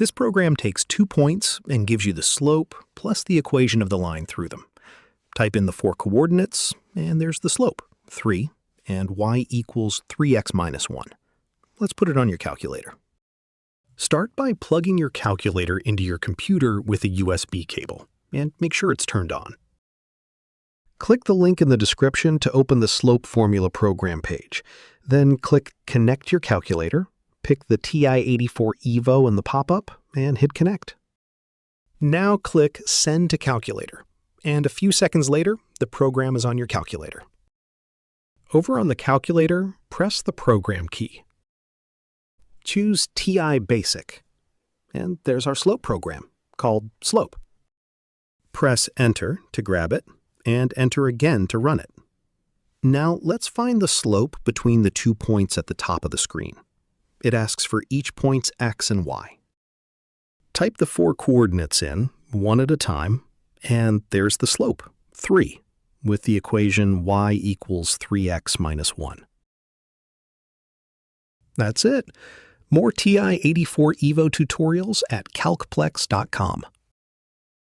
This program takes 2 points and gives you the slope plus the equation of the line through them. Type in the 4 coordinates, and there's the slope, 3, and y equals 3x minus 1. Let's put it on your calculator. Start by plugging your calculator into your computer with a USB cable, and make sure it's turned on. Click the link in the description to open the slope formula program page. Then click Connect your calculator, pick the TI-84 Evo in the pop-up, and hit Connect. Now click Send to Calculator, and a few seconds later, the program is on your calculator. Over on the calculator, press the Program key. Choose TI Basic, and there's our slope program, called Slope. Press Enter to grab it, and Enter again to run it. Now let's find the slope between the 2 points at the top of the screen. It asks for each point's x and y. Type the 4 coordinates in, one at a time, and there's the slope, 3, with the equation y equals 3x minus 1. That's it. More TI-84 Evo tutorials at calcplex.com.